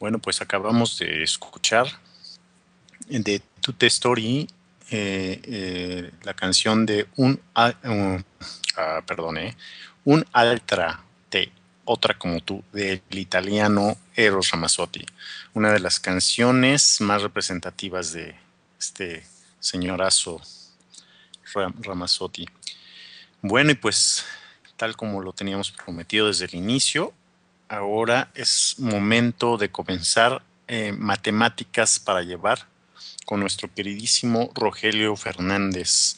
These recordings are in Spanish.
Bueno, pues acabamos de escuchar de Tute Story la canción de un altra te otra como tú, del italiano Eros Ramazzotti, una de las canciones más representativas de este señorazo Ramazzotti. Bueno, y pues tal como lo teníamos prometido desde el inicio, ahora es momento de comenzar matemáticas para llevar con nuestro queridísimo Rogelio Fernández.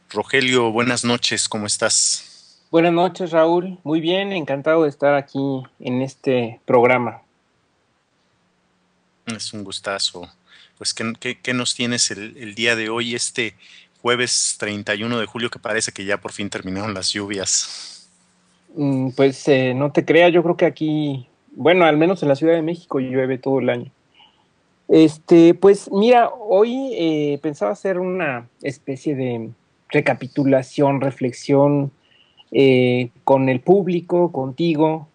Rogelio, buenas noches, ¿cómo estás? Buenas noches, Raúl. Muy bien, encantado de estar aquí en este programa. Es un gustazo. Pues, ¿qué nos tienes el día de hoy, este jueves 31 de julio, que parece que ya por fin terminaron las lluvias? Pues no te creas, yo creo que aquí, bueno, al menos en la Ciudad de México llueve todo el año. Pues mira, hoy pensaba hacer una especie de recapitulación, reflexión con el público, contigo,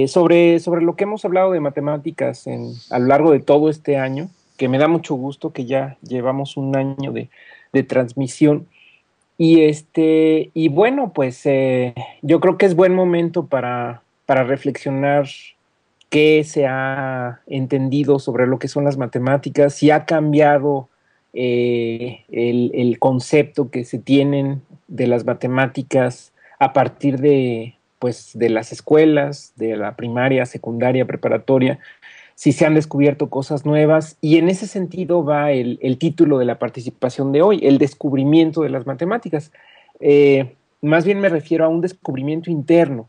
sobre lo que hemos hablado de matemáticas a lo largo de todo este año, que me da mucho gusto que ya llevamos un año de transmisión. Y bueno, pues yo creo que es buen momento para reflexionar qué se ha entendido sobre lo que son las matemáticas, si ha cambiado el concepto que se tienen de las matemáticas a partir pues, de las escuelas, de la primaria, secundaria, preparatoria, si se han descubierto cosas nuevas, y en ese sentido va el título de la participación de hoy, el descubrimiento de las matemáticas. Más bien me refiero a un descubrimiento interno,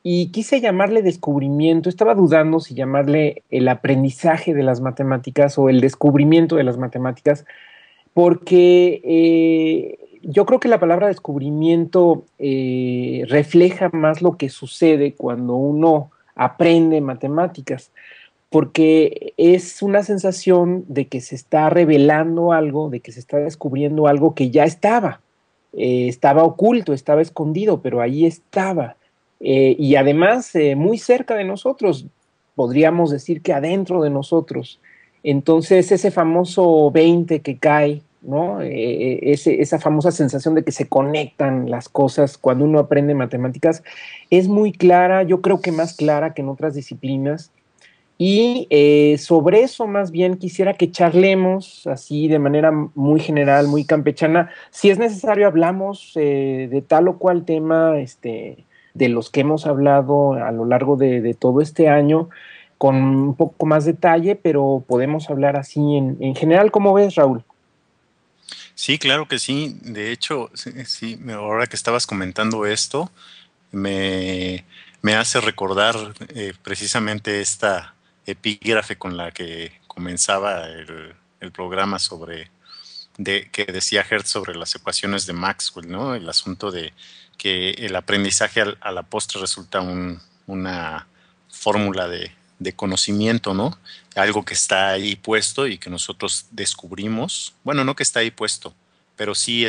y quise llamarle descubrimiento, estaba dudando si llamarle el aprendizaje de las matemáticas o el descubrimiento de las matemáticas, porque yo creo que la palabra descubrimiento refleja más lo que sucede cuando uno aprende matemáticas, porque es una sensación de que se está revelando algo, de que se está descubriendo algo que ya estaba oculto, estaba escondido, pero ahí estaba. Y además, muy cerca de nosotros, podríamos decir que adentro de nosotros. Entonces, ese famoso 20 que cae, ¿no? Esa famosa sensación de que se conectan las cosas cuando uno aprende matemáticas es muy clara, yo creo que más clara que en otras disciplinas. Y sobre eso más bien quisiera que charlemos así de manera muy general, muy campechana. Si es necesario, hablamos de tal o cual tema, de los que hemos hablado a lo largo de todo este año, con un poco más detalle, pero podemos hablar así en general. ¿Cómo ves, Raúl? Sí, claro que sí. De hecho, sí, ahora que estabas comentando esto, me, me hace recordar precisamente esta epígrafe con la que comenzaba el programa que decía Hertz sobre las ecuaciones de Maxwell, ¿no? El asunto de que el aprendizaje a la postre resulta una fórmula de conocimiento, ¿no? Algo que está ahí puesto y que nosotros descubrimos. Bueno, no que está ahí puesto, pero sí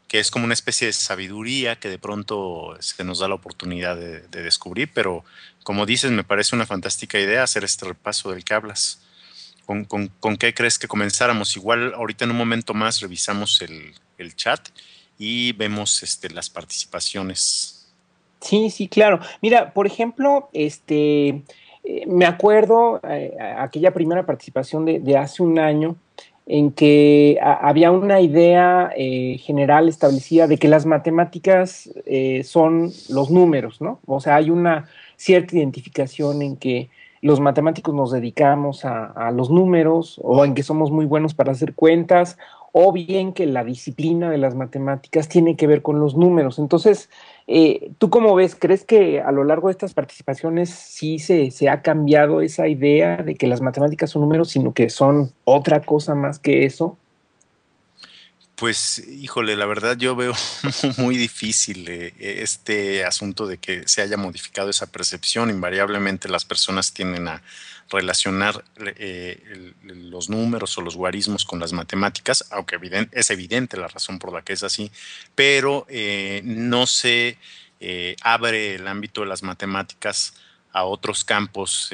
que es como una especie de sabiduría que de pronto se nos da la oportunidad de descubrir, pero como dices, me parece una fantástica idea hacer este repaso del que hablas. ¿Con qué crees que comenzáramos? Igual ahorita en un momento más revisamos el chat y vemos las participaciones. Sí, sí, claro. Mira, por ejemplo, me acuerdo aquella primera participación de hace un año en que había una idea general establecida de que las matemáticas son los números, ¿no? O sea, hay una cierta identificación en que los matemáticos nos dedicamos a los números, o en que somos muy buenos para hacer cuentas, o bien que la disciplina de las matemáticas tiene que ver con los números. Entonces, ¿tú cómo ves? ¿Crees que a lo largo de estas participaciones sí se ha cambiado esa idea de que las matemáticas son números, sino que son otra cosa más que eso? Pues, híjole, la verdad yo veo muy difícil este asunto de que se haya modificado esa percepción. Invariablemente las personas tienden a relacionar los números o los guarismos con las matemáticas, aunque es evidente la razón por la que es así, pero no se abre el ámbito de las matemáticas a otros campos,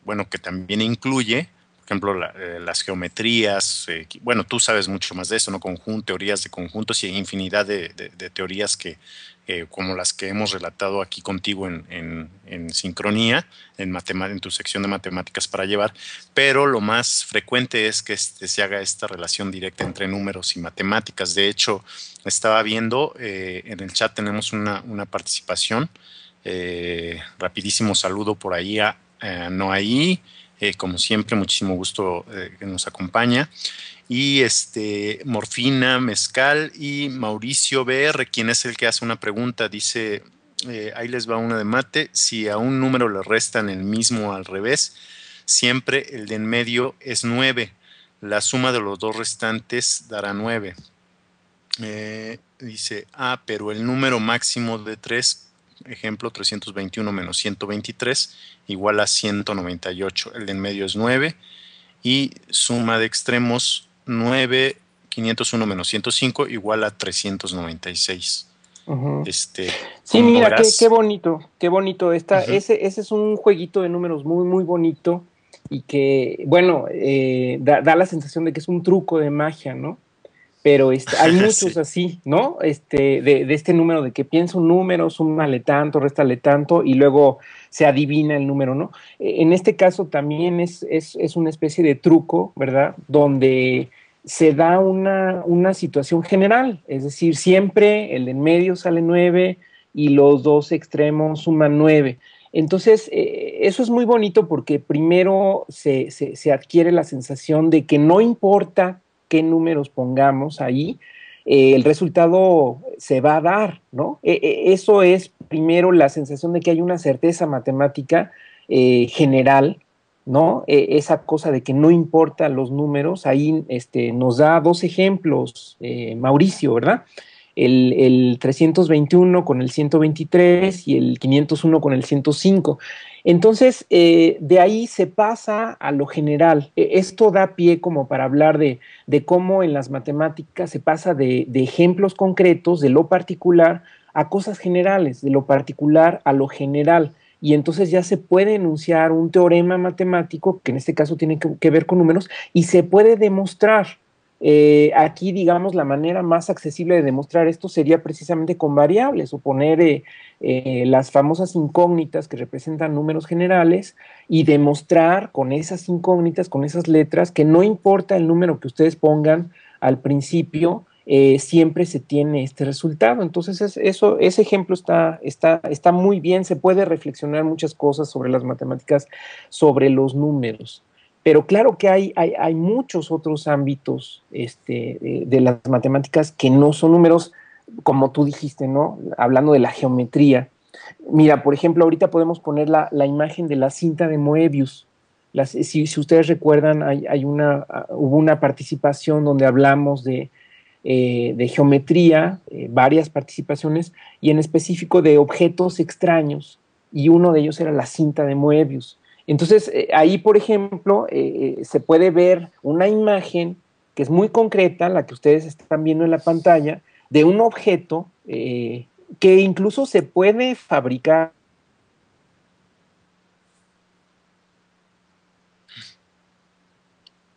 bueno, que también incluye, por ejemplo, las geometrías, bueno, tú sabes mucho más de eso, ¿no? Teorías de conjuntos y infinidad de teorías que, como las que hemos relatado aquí contigo en sincronía, en tu sección de matemáticas para llevar, pero lo más frecuente es que se haga esta relación directa entre números y matemáticas. De hecho, estaba viendo, en el chat tenemos una participación. Rapidísimo saludo por ahí a Noaí, como siempre, muchísimo gusto que nos acompaña. Y Morfina Mezcal y Mauricio BR, quien es el que hace una pregunta, dice, ahí les va una de mate, si a un número le restan el mismo al revés, siempre el de en medio es 9. La suma de los dos restantes dará 9. Dice, pero el número máximo de 3, ejemplo 321 menos 123, igual a 198. El de en medio es 9 y suma de extremos 9, 501 menos 105 igual a 396. Uh-huh. Sí, Como mira, verás, qué bonito, qué bonito. Ese es un jueguito de números muy, muy bonito y que, bueno, da la sensación de que es un truco de magia, ¿no? Pero hay muchos sí. así, ¿no? De este número, de que piensa un número, súmale tanto, réstale tanto, y luego se adivina el número, ¿no? En este caso también es una especie de truco, ¿verdad? Donde se da una situación general, es decir, siempre el de en medio sale 9 y los dos extremos suman 9. Entonces, eso es muy bonito porque primero se adquiere la sensación de que no importa qué números pongamos ahí, el resultado se va a dar, ¿no? Eso es primero la sensación de que hay una certeza matemática general, ¿no? Esa cosa de que no importa los números, ahí nos da dos ejemplos, Mauricio, ¿verdad? El 321 con el 123 y el 501 con el 105. Entonces, de ahí se pasa a lo general. Esto da pie como para hablar de cómo en las matemáticas se pasa de ejemplos concretos, de lo particular, a cosas generales, de lo particular a lo general. Y entonces ya se puede enunciar un teorema matemático, que en este caso tiene que ver con números, y se puede demostrar. Aquí, digamos, la manera más accesible de demostrar esto sería precisamente con variables o poner las famosas incógnitas que representan números generales y demostrar con esas incógnitas, con esas letras, que no importa el número que ustedes pongan al principio, siempre se tiene este resultado. Entonces, ese ejemplo está muy bien, se puede reflexionar muchas cosas sobre las matemáticas, sobre los números. Pero claro que hay muchos otros ámbitos de las matemáticas que no son números, como tú dijiste, ¿no? Hablando de la geometría. Mira, por ejemplo, ahorita podemos poner la imagen de la cinta de Moebius. Si ustedes recuerdan, hubo una participación donde hablamos de geometría, varias participaciones, y en específico de objetos extraños, y uno de ellos era la cinta de Moebius. Entonces, ahí, por ejemplo, se puede ver una imagen que es muy concreta, la que ustedes están viendo en la pantalla, de un objeto que incluso se puede fabricar.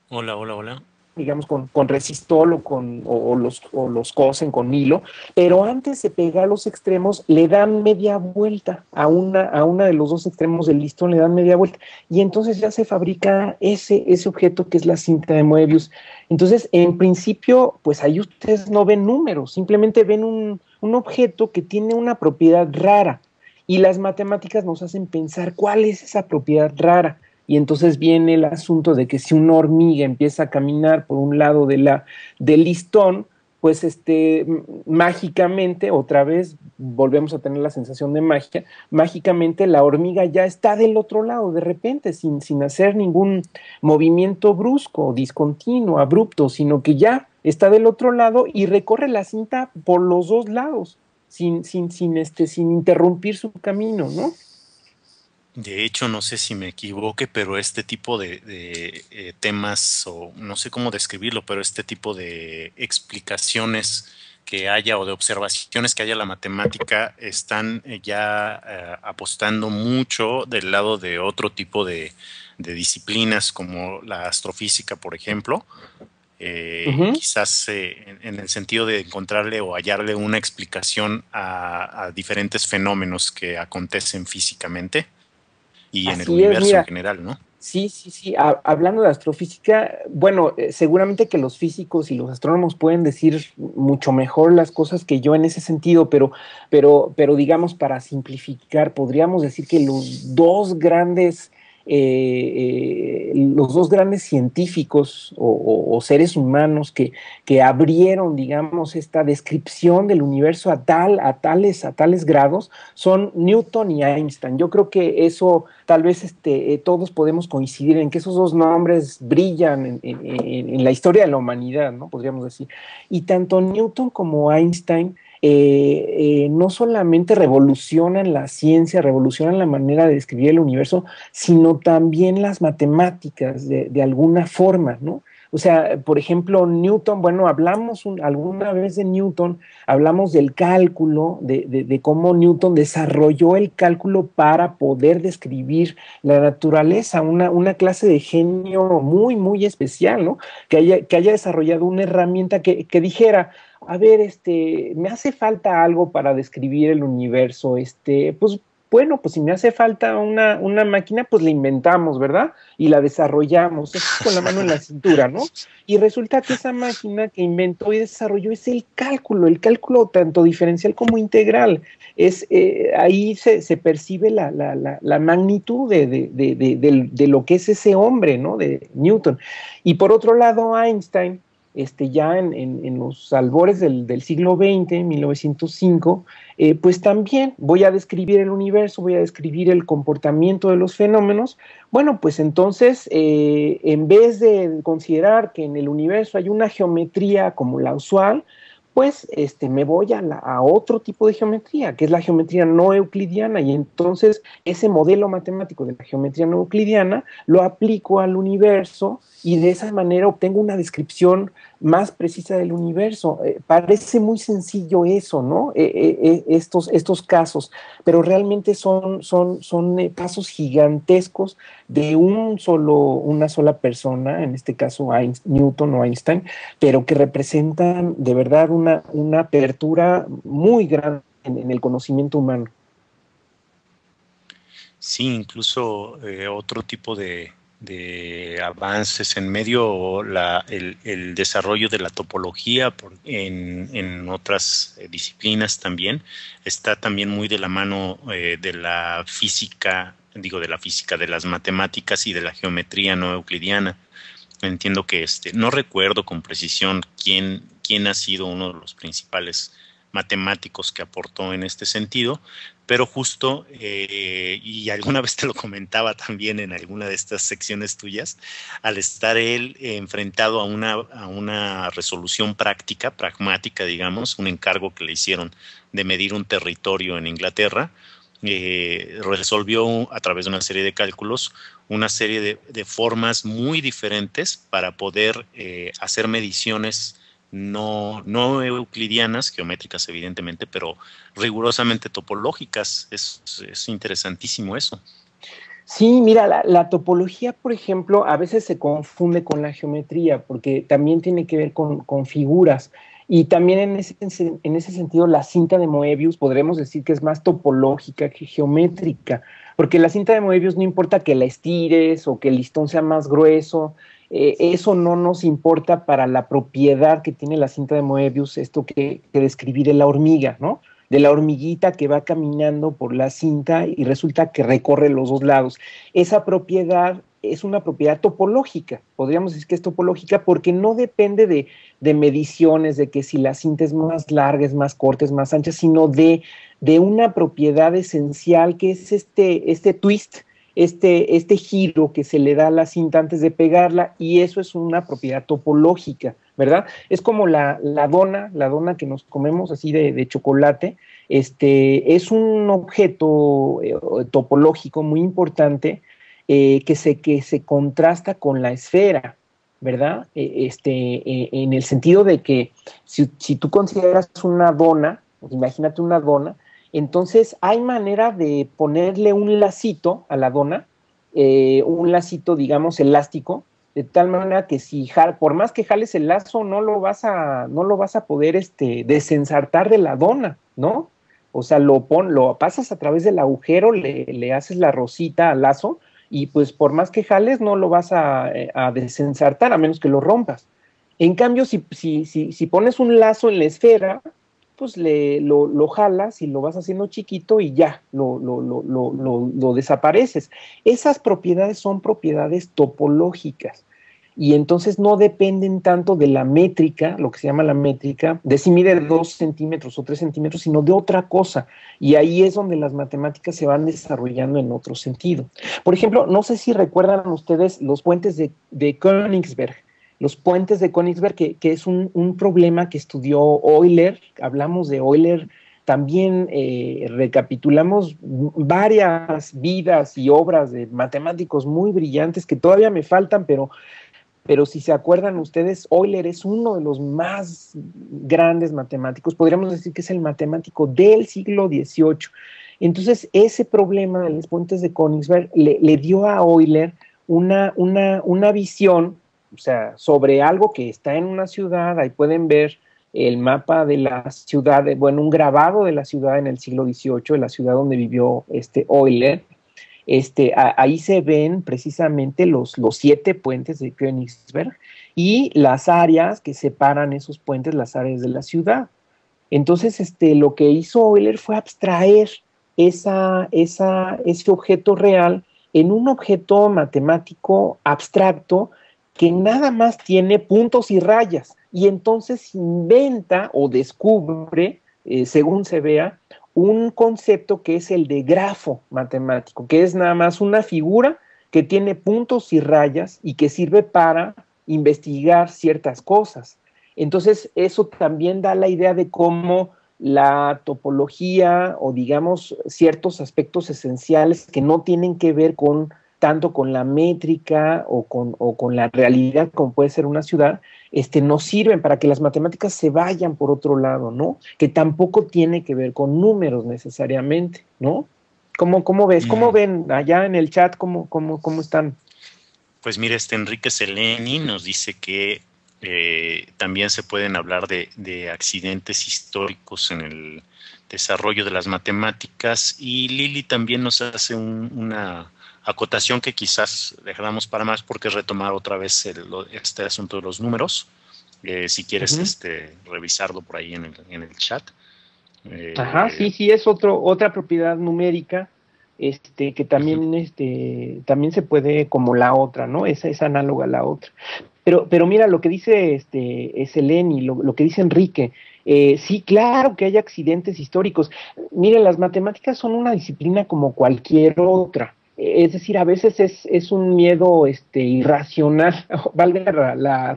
Hola, hola, hola. Digamos, con resistol o los cosen con hilo, pero antes de pegar los extremos le dan media vuelta a una de los dos extremos del listón, le dan media vuelta, y entonces ya se fabrica ese objeto que es la cinta de Moebius. Entonces, en principio, pues ahí ustedes no ven números, simplemente ven un objeto que tiene una propiedad rara, y las matemáticas nos hacen pensar cuál es esa propiedad rara. Y entonces viene el asunto de que si una hormiga empieza a caminar por un lado del listón, pues mágicamente, otra vez volvemos a tener la sensación de magia, mágicamente la hormiga ya está del otro lado, de repente, sin hacer ningún movimiento brusco, discontinuo, abrupto, sino que ya está del otro lado y recorre la cinta por los dos lados, sin interrumpir su camino, ¿no? De hecho, no sé si me equivoque, pero este tipo de temas, o no sé cómo describirlo, pero este tipo de explicaciones que haya o de observaciones que haya la matemática están ya apostando mucho del lado de otro tipo de disciplinas como la astrofísica, por ejemplo, quizás en el sentido de encontrarle o hallarle una explicación a diferentes fenómenos que acontecen físicamente y en el Así es, universo en mira. general, ¿no? Sí, sí, sí. Hablando de astrofísica, bueno, seguramente que los físicos y los astrónomos pueden decir mucho mejor las cosas que yo en ese sentido, pero digamos, para simplificar, podríamos decir que los dos grandes científicos o seres humanos que abrieron, digamos, esta descripción del universo a tales grados son Newton y Einstein. Yo creo que eso tal vez todos podemos coincidir en que esos dos nombres brillan en la historia de la humanidad, ¿no? Podríamos decir. Y tanto Newton como Einstein no solamente revolucionan la ciencia, revolucionan la manera de describir el universo, sino también las matemáticas de alguna forma, ¿no? O sea, por ejemplo, Newton, bueno, hablamos alguna vez de Newton, hablamos del cálculo, de cómo Newton desarrolló el cálculo para poder describir la naturaleza, una clase de genio muy, muy especial, ¿no? Que haya desarrollado una herramienta que dijera, a ver, me hace falta algo para describir el universo, pues bueno, pues si me hace falta una máquina, pues la inventamos, ¿verdad? Y la desarrollamos, así con la mano en la cintura, ¿no? Y resulta que esa máquina que inventó y desarrolló es el cálculo tanto diferencial como integral. Ahí se percibe la magnitud de lo que es ese hombre, ¿no? De Newton. Y por otro lado, Einstein, ya en los albores del siglo XX, 1905, pues también voy a describir el universo, voy a describir el comportamiento de los fenómenos. Bueno, pues entonces, en vez de considerar que en el universo hay una geometría como la usual, pues me voy a otro tipo de geometría, que es la geometría no euclidiana, y entonces ese modelo matemático de la geometría no euclidiana lo aplico al universo y de esa manera obtengo una descripción más precisa del universo. Parece muy sencillo eso, ¿no? Estos casos, pero realmente son pasos gigantescos de una sola persona, en este caso Newton o Einstein, pero que representan de verdad una apertura muy grande en el conocimiento humano. Sí, incluso otro tipo de avances en medio el desarrollo de la topología en otras disciplinas también está también muy de la mano de la física, de las matemáticas y de la geometría no euclidiana. Entiendo que no recuerdo con precisión quién ha sido uno de los principales matemáticos que aportó en este sentido, pero justo, y alguna vez te lo comentaba también en alguna de estas secciones tuyas, al estar él enfrentado a una resolución pragmática, digamos, un encargo que le hicieron de medir un territorio en Inglaterra, resolvió a través de una serie de cálculos una serie de formas muy diferentes para poder hacer mediciones no euclidianas, geométricas evidentemente, pero rigurosamente topológicas. Es interesantísimo eso. Sí, mira, la topología, por ejemplo, a veces se confunde con la geometría, porque también tiene que ver con figuras. Y también en ese sentido, la cinta de Moebius podremos decir que es más topológica que geométrica, porque la cinta de Moebius no importa que la estires o que el listón sea más grueso, eso no nos importa para la propiedad que tiene la cinta de Moebius, esto que describir de la hormiga, ¿no? De la hormiguita que va caminando por la cinta y resulta que recorre los dos lados. Esa propiedad es una propiedad topológica, podríamos decir que es topológica porque no depende de mediciones, de que si la cinta es más larga, es más corta, es más ancha, sino de una propiedad esencial que es este twist, este giro que se le da a la cinta antes de pegarla, y eso es una propiedad topológica, ¿verdad? Es como la dona que nos comemos así de chocolate, es un objeto topológico muy importante que se contrasta con la esfera, ¿verdad? En el sentido de que si tú consideras una dona, imagínate una dona, entonces hay manera de ponerle un lacito a la dona, un lacito, digamos, elástico, de tal manera que por más que jales el lazo, no lo vas a poder desensartar de la dona, ¿no? O sea, lo pasas a través del agujero, le haces la rosita al lazo, y pues por más que jales, no lo vas a desensartar, a menos que lo rompas. En cambio, si pones un lazo en la esfera, pues lo jalas y lo vas haciendo chiquito y ya, lo desapareces. Esas propiedades son propiedades topológicas y entonces no dependen tanto de la métrica, lo que se llama la métrica, de si mide 2 centímetros o 3 centímetros, sino de otra cosa. Y ahí es donde las matemáticas se van desarrollando en otro sentido. Por ejemplo, no sé si recuerdan ustedes los puentes de Königsberg. Los puentes de Königsberg, que es un problema que estudió Euler. Hablamos de Euler, también recapitulamos varias vidas y obras de matemáticos muy brillantes que todavía me faltan, pero si se acuerdan ustedes, Euler es uno de los más grandes matemáticos, podríamos decir que es el matemático del siglo XVIII. Entonces, ese problema de los puentes de Königsberg le dio a Euler una visión, o sea, sobre algo que está en una ciudad. Ahí pueden ver el mapa de la ciudad, bueno, un grabado de la ciudad en el siglo XVIII, de la ciudad donde vivió Euler. Ahí se ven precisamente los 7 puentes de Königsberg y las áreas que separan esos puentes, las áreas de la ciudad. Entonces, lo que hizo Euler fue abstraer ese objeto real en un objeto matemático abstracto que nada más tiene puntos y rayas, y entonces inventa o descubre, según se vea, un concepto que es el de grafo matemático, que es nada más una figura que tiene puntos y rayas y que sirve para investigar ciertas cosas. Entonces, eso también da la idea de cómo la topología, o digamos ciertos aspectos esenciales que no tienen que ver tanto con la métrica o con la realidad, como puede ser una ciudad, nos sirven para que las matemáticas se vayan por otro lado, ¿no? Que tampoco tiene que ver con números necesariamente, ¿no? ¿Cómo ves? ¿Cómo ven allá en el chat? ¿Cómo están? Pues mira, Enrique Seleni nos dice que también se pueden hablar de accidentes históricos en el desarrollo de las matemáticas, y Lili también nos hace una acotación que quizás dejamos para más, porque es retomar otra vez este asunto de los números. Si quieres revisarlo por ahí en el chat. Ajá, sí, es otra propiedad numérica que también se puede, como la otra, ¿no? Esa es análoga a la otra. Pero mira, lo que dice Seleni, lo que dice Enrique, sí, claro que hay accidentes históricos. Mira, las matemáticas son una disciplina como cualquier otra. Es decir, a veces es un miedo irracional, valga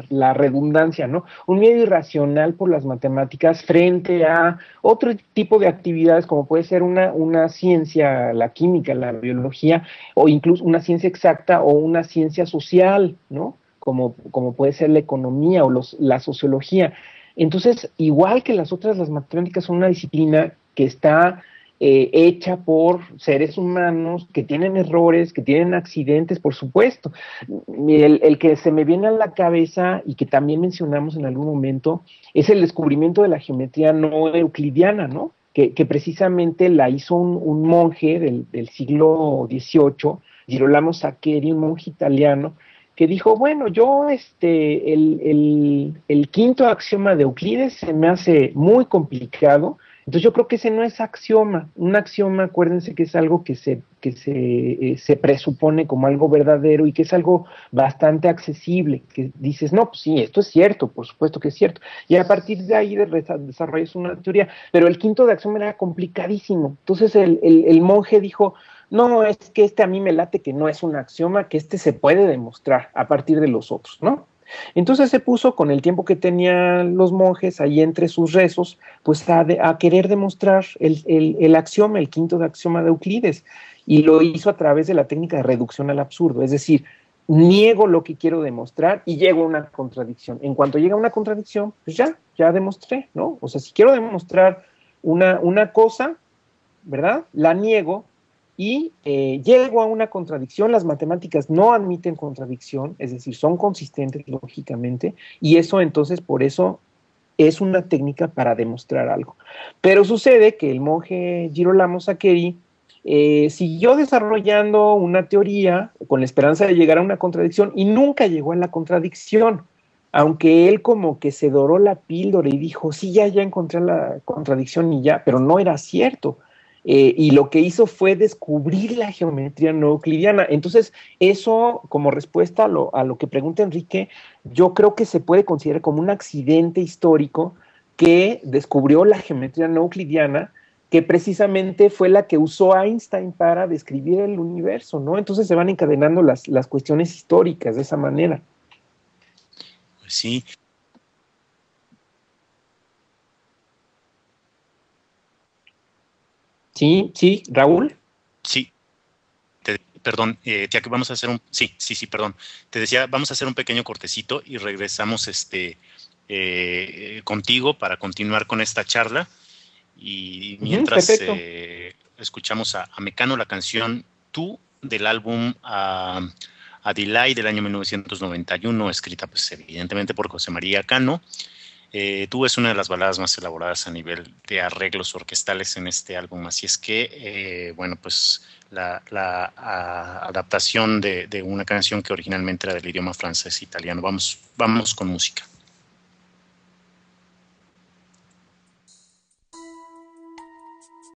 la redundancia, ¿no? Un miedo irracional por las matemáticas frente a otro tipo de actividades, como puede ser una ciencia, la química, la biología, o incluso una ciencia exacta o una ciencia social, ¿no? Como puede ser la economía o la sociología. Entonces, igual que las matemáticas son una disciplina que está hecha por seres humanos que tienen errores, que tienen accidentes, por supuesto. El que se me viene a la cabeza y que también mencionamos en algún momento es el descubrimiento de la geometría no euclidiana, ¿no? Que precisamente la hizo un monje del siglo XVIII, Girolamo Saccheri, un monje italiano, que dijo, bueno, yo el quinto axioma de Euclides se me hace muy complicado. Entonces yo creo que ese no es axioma. Un axioma, acuérdense que es algo que se presupone como algo verdadero y que es algo bastante accesible, que dices, no, pues sí, esto es cierto, por supuesto que es cierto. Y a partir de ahí desarrollas una teoría. Pero el quinto de axioma era complicadísimo. Entonces el monje dijo, no, es que a mí me late que no es un axioma, que se puede demostrar a partir de los otros, ¿no? Entonces se puso, con el tiempo que tenían los monjes ahí entre sus rezos, pues a querer demostrar el axioma, el quinto de axioma de Euclides, y lo hizo a través de la técnica de reducción al absurdo. Es decir, niego lo que quiero demostrar y llego a una contradicción. En cuanto llega a una contradicción, pues ya demostré, ¿no? O sea, si quiero demostrar una cosa, ¿verdad? La niego y llego a una contradicción. Las matemáticas no admiten contradicción, es decir, son consistentes lógicamente, y eso entonces, por eso es una técnica para demostrar algo. Pero sucede que el monje Girolamo Saccheri siguió desarrollando una teoría con la esperanza de llegar a una contradicción y nunca llegó a la contradicción, aunque él como que se doró la píldora y dijo, sí, ya encontré la contradicción y ya, pero no era cierto. Y lo que hizo fue descubrir la geometría no euclidiana. Entonces, eso, como respuesta a lo que pregunta Enrique, yo creo que se puede considerar como un accidente histórico que descubrió la geometría no euclidiana, que precisamente fue la que usó Einstein para describir el universo, ¿no? Entonces se van encadenando las cuestiones históricas de esa manera. Pues sí. Sí, Raúl. Sí, perdón, ya que vamos a hacer perdón. Te decía, vamos a hacer un pequeño cortecito y regresamos contigo para continuar con esta charla. Y mientras escuchamos a Mecano la canción Tú del álbum A Delay del año 1991, escrita pues evidentemente por José María Cano. Tú es una de las baladas más elaboradas a nivel de arreglos orquestales en este álbum, así es que, bueno, pues la adaptación de una canción que originalmente era del idioma francés-italiano. Vamos con música.